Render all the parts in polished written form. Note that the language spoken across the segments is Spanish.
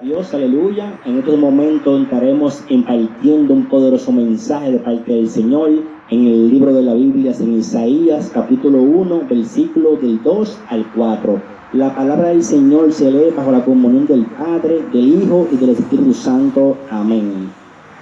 Dios, aleluya. En estos momentos estaremos impartiendo un poderoso mensaje de parte del Señor en el libro de la Biblia, en Isaías capítulo 1, versículo del 2 al 4. La palabra del Señor se lee bajo la comunión del Padre, del Hijo y del Espíritu Santo. Amén.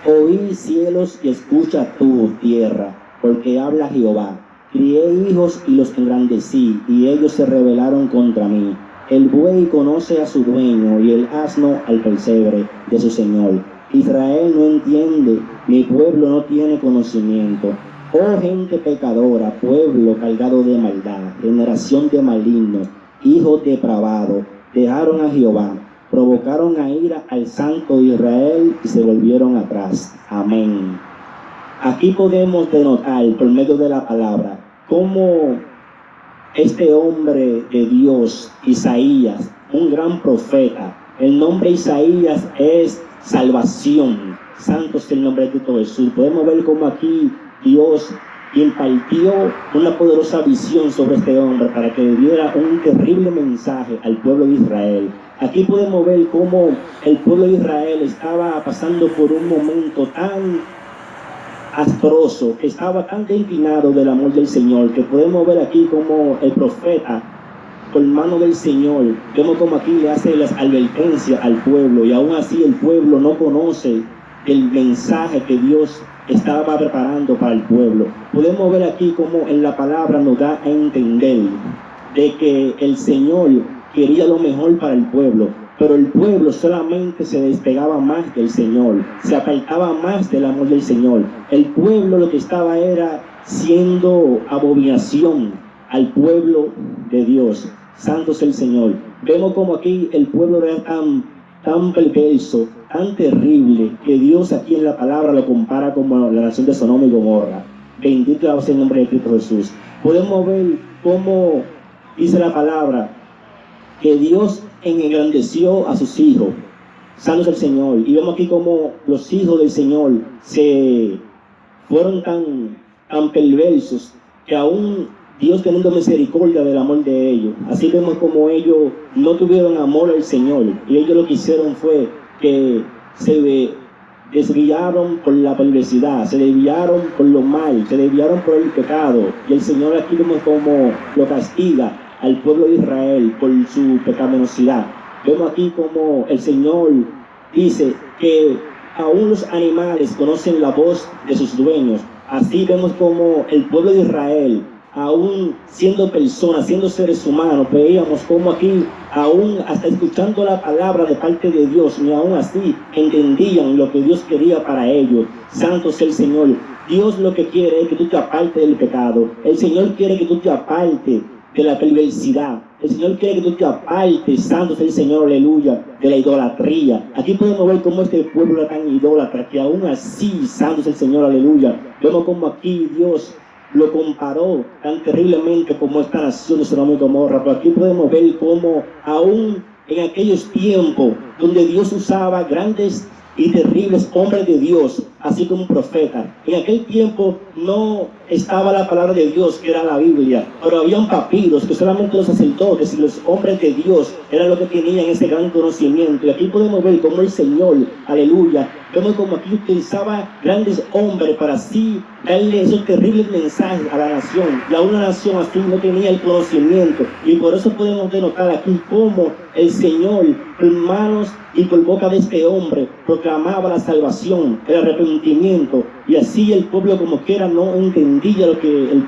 Oí cielos y escucha tú, tierra, porque habla Jehová. Crié hijos y los engrandecí, y ellos se rebelaron contra mí. El buey conoce a su dueño y el asno al pesebre de su señor. Israel no entiende, mi pueblo no tiene conocimiento. Oh gente pecadora, pueblo cargado de maldad, generación de malignos, hijos depravados, dejaron a Jehová, provocaron a ira al Santo de Israel y se volvieron atrás. Amén. Aquí podemos denotar por medio de la palabra cómo este hombre de Dios, Isaías, un gran profeta, el nombre Isaías es salvación. Santo es el nombre de Cristo Jesús. Podemos ver cómo aquí Dios impartió una poderosa visión sobre este hombre para que diera un terrible mensaje al pueblo de Israel. Aquí podemos ver cómo el pueblo de Israel estaba pasando por un momento tan astroso, que estaba tan inclinado del amor del Señor, que podemos ver aquí como el profeta, por mano del Señor, vemos como aquí le hace las advertencias al pueblo, y aún así el pueblo no conoce el mensaje que Dios estaba preparando para el pueblo. Podemos ver aquí como en la palabra nos da a entender de que el Señor quería lo mejor para el pueblo, pero el pueblo solamente se despegaba más del Señor, se apartaba más del amor del Señor. El pueblo lo que estaba era siendo abominación al pueblo de Dios. Santo es el Señor. Vemos como aquí el pueblo era tan perverso, tan terrible, que Dios aquí en la palabra lo compara como la nación de Sodoma y Gomorra. Bendito sea el nombre de Cristo Jesús. Podemos ver cómo dice la palabra que Dios engrandeció a sus hijos. Santo es el Señor. Y vemos aquí como los hijos del Señor se fueron tan perversos que aún Dios teniendo misericordia del amor de ellos. Así vemos como ellos no tuvieron amor al Señor, y ellos lo que hicieron fue que se desviaron por la perversidad, se desviaron por lo mal, se desviaron por el pecado, y el Señor aquí vemos como lo castiga al pueblo de Israel por su pecaminosidad. Vemos aquí como el Señor dice que aún los animales conocen la voz de sus dueños. Así vemos como el pueblo de Israel, aún siendo personas, siendo seres humanos, veíamos como aquí, aún hasta escuchando la palabra de parte de Dios, ni aún así entendían lo que Dios quería para ellos. Santo es el Señor. Dios lo que quiere es que tú te apartes del pecado. El Señor quiere que tú te apartes de la perversidad. El Señor quiere que tú te apartes, santo es el Señor, aleluya, de la idolatría. Aquí podemos ver cómo este pueblo era tan idólatra, que aún así, santo es el Señor, aleluya. Vemos como aquí Dios lo comparó tan terriblemente como esta nación de Sodoma y Gomorra. Pero aquí podemos ver cómo aún en aquellos tiempos donde Dios usaba grandes y terribles hombres de Dios, así como un profeta. En aquel tiempo no estaba la palabra de Dios, que era la Biblia, pero habían papiros que solamente los sacerdotes y los hombres de Dios eran los que tenían ese gran conocimiento. Y aquí podemos ver cómo el Señor, aleluya, vemos como aquí utilizaba grandes hombres para así darle esos terribles mensajes a la nación, y a una nación así no tenía el conocimiento. Y por eso podemos denotar aquí cómo el Señor, por manos y por boca de este hombre, proclamaba la salvación, el arrepentimiento, y así el pueblo como quiera no entendía lo que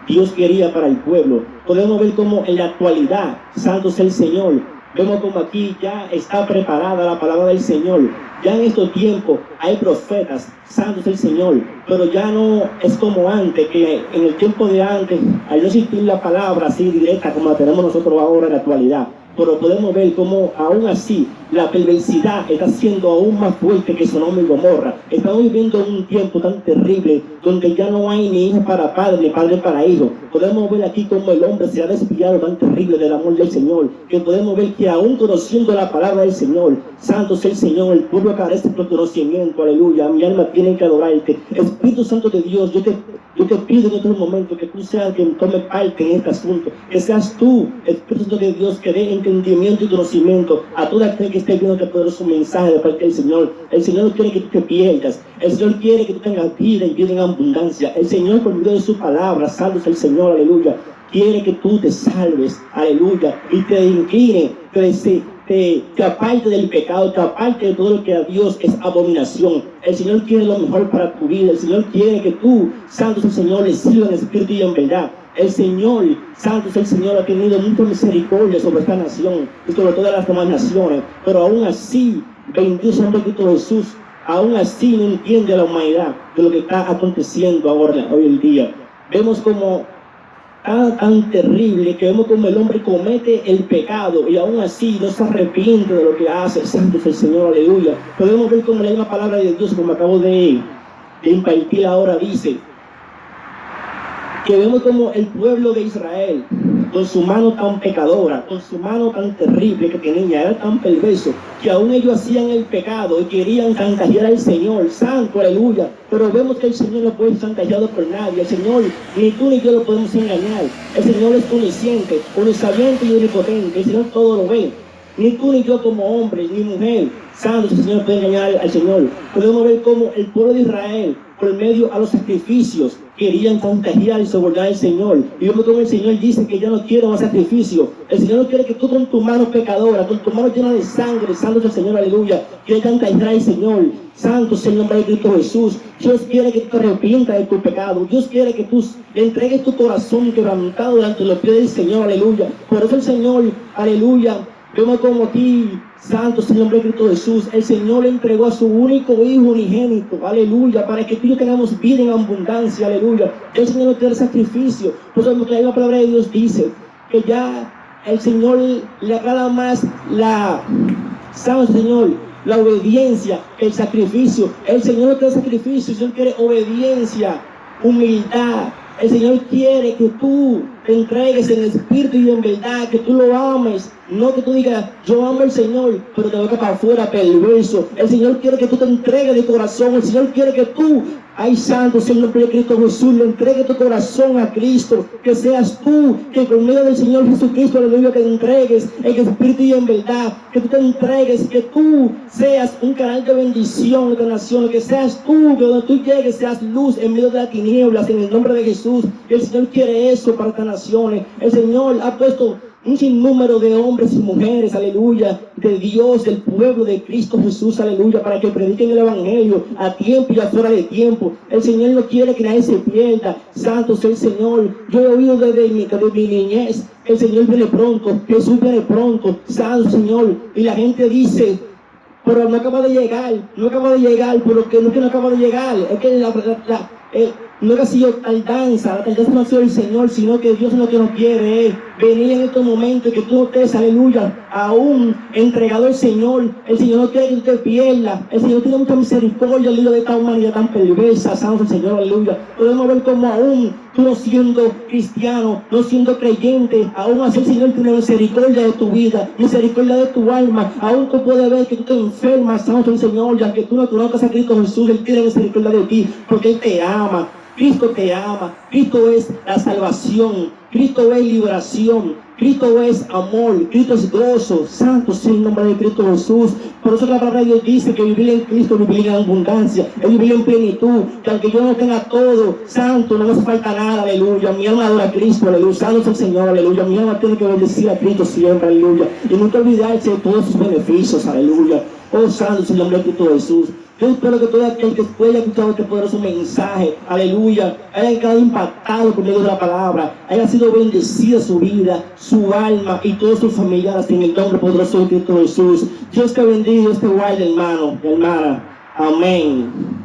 Dios quería para el pueblo. Podemos ver cómo en la actualidad, santo es el Señor, vemos como aquí ya está preparada la palabra del Señor. Ya en estos tiempos hay profetas, santo es el Señor, pero ya no es como antes, que en el tiempo de antes, al no existir la palabra así directa como la tenemos nosotros ahora en la actualidad, pero podemos ver cómo aún así la perversidad está siendo aún más fuerte que Sodoma y Gomorra. Estamos viviendo en un tiempo tan terrible donde ya no hay ni hijo para padre, ni padre para hijo. Podemos ver aquí cómo el hombre se ha desviado tan terrible del amor del Señor, que podemos ver que aún conociendo la palabra del Señor, santo es el Señor, el pueblo carece de conocimiento, aleluya. Mi alma tiene que adorarte. Espíritu Santo de Dios, yo te pido en estos momentos que tú seas quien tome parte en este asunto, que seas tú, Espíritu Santo de Dios, que dé entendimiento y conocimiento a todo aquel que esté viendo este poderoso mensaje de parte del Señor. El Señor no quiere que tú te pierdas. El Señor quiere que tú tengas vida y vida en abundancia. El Señor, por medio de su palabra, salve el Señor, aleluya, quiere que tú te salves, aleluya, y te incline, te aparte del pecado, te aparte de todo lo que a Dios es abominación. El Señor quiere lo mejor para tu vida. El Señor quiere que tú, santo es el Señor, le sirva en espíritu y en verdad. El Señor, santo es el Señor, ha tenido mucha misericordia sobre esta nación y sobre todas las demás naciones, pero aún así, bendito sea el nombre de Cristo Jesús, aún así no entiende la humanidad de lo que está aconteciendo ahora, hoy en día. Vemos como tan terrible que vemos como el hombre comete el pecado y aún así no se arrepiente de lo que hace. Santo es el Señor, aleluya. Podemos ver como la misma palabra de Dios, como acabo de impartir ahora, dice que vemos como el pueblo de Israel, con su mano tan pecadora, con su mano tan terrible que tenía, era tan perverso, que aún ellos hacían el pecado y querían chantajear al Señor, santo, aleluya. Pero vemos que el Señor no puede ser chantajeado por nadie. El Señor, ni tú ni yo lo podemos engañar. El Señor es omnisciente, omnisabiente y omnipotente. El Señor todo lo ve. Ni tú ni yo como hombre, ni mujer, santo, el Señor puede engañar al Señor. Podemos ver cómo el pueblo de Israel, por medio a los sacrificios, querían chantajear y sobornar al Señor. Y vemos como el Señor dice que ya no quiere más sacrificio. El Señor no quiere que tú con tu mano pecadora, con tu mano llena de sangre, santo es el Señor, aleluya, quieres chantajear al Señor. Santo es el nombre de Cristo Jesús. Dios quiere que tú te arrepientas de tu pecado. Dios quiere que tú le entregues tu corazón quebrantado delante de los pies del Señor, aleluya. Por eso el Señor, aleluya, vemos como aquí, santo es el nombre de Cristo Jesús, el Señor le entregó a su único Hijo unigénito, aleluya, para que tú y yo tengamos vida en abundancia, aleluya. El Señor no quiere sacrificio. Por eso la palabra de Dios dice que ya el Señor le agrada más santo Señor, la obediencia, el sacrificio. El Señor no quiere sacrificio, el Señor quiere obediencia, humildad. El Señor quiere que tú te entregues en espíritu y en verdad, que tú lo ames. No que tú digas, yo amo al Señor, pero te boca para afuera, perverso. El Señor quiere que tú te entregues de corazón. El Señor quiere que tú, ay santo, sea el nombre de Cristo Jesús, le entregues tu corazón a Cristo. Que seas tú, que por medio del Señor Jesucristo, aleluya, que te entregues en espíritu y en verdad. Que tú te entregues, que tú seas un canal de bendición de naciones. Que seas tú, que donde tú llegues seas luz en medio de las tinieblas, en el nombre de Jesús. El Señor quiere eso para estas naciones. El Señor ha puesto un sinnúmero de hombres y mujeres, aleluya, de Dios, del pueblo de Cristo Jesús, aleluya, para que prediquen el Evangelio a tiempo y a fuera de tiempo. El Señor no quiere que nadie se pierda. Santo sea el Señor. Yo he oído desde mi niñez, el Señor viene pronto, Jesús viene pronto, santo Señor. Y la gente dice, pero no acaba de llegar, pero que no acaba de llegar, es que no ha sido tardanza, la tardanza no ha sido el Señor, sino que Dios lo que nos quiere es venir en estos momentos, que tú no estés, aleluya, aún entregado al Señor. El Señor no quiere que tú te pierdas. El Señor tiene mucha misericordia, aleluya, de esta humanidad tan perversa, santo el Señor, aleluya. Podemos ver como aún tú no siendo cristiano, no siendo creyente, aún así el Señor tiene misericordia de tu vida, misericordia de tu alma. Aún tú puedes ver que tú te enfermas, santo el Señor, ya que tú no conozcas a Cristo Jesús, Él tiene misericordia de ti, porque Él te ama. Cristo te ama, Cristo es la salvación, Cristo es liberación, Cristo es amor, Cristo es gozo. Santo sea el nombre de Cristo Jesús. Por eso la palabra de Dios dice que vivir en Cristo es vivir en abundancia, es vivir en plenitud, que aunque yo no tenga todo, santo, no me hace falta nada, aleluya. Mi alma adora a Cristo, aleluya. Santo es el Señor, aleluya. Mi alma tiene que bendecir a Cristo siempre, aleluya. Y nunca olvidarse de todos sus beneficios, aleluya. Oh, santo es el nombre de Cristo Jesús. Yo espero que todo aquel que haya escuchado este poderoso mensaje, aleluya, haya quedado impactado por medio de la palabra, haya sido bendecida su vida, su alma y todos sus familiares en el nombre poderoso de Cristo Jesús. Dios te bendiga, Dios te guarde, hermano y hermana. Amén.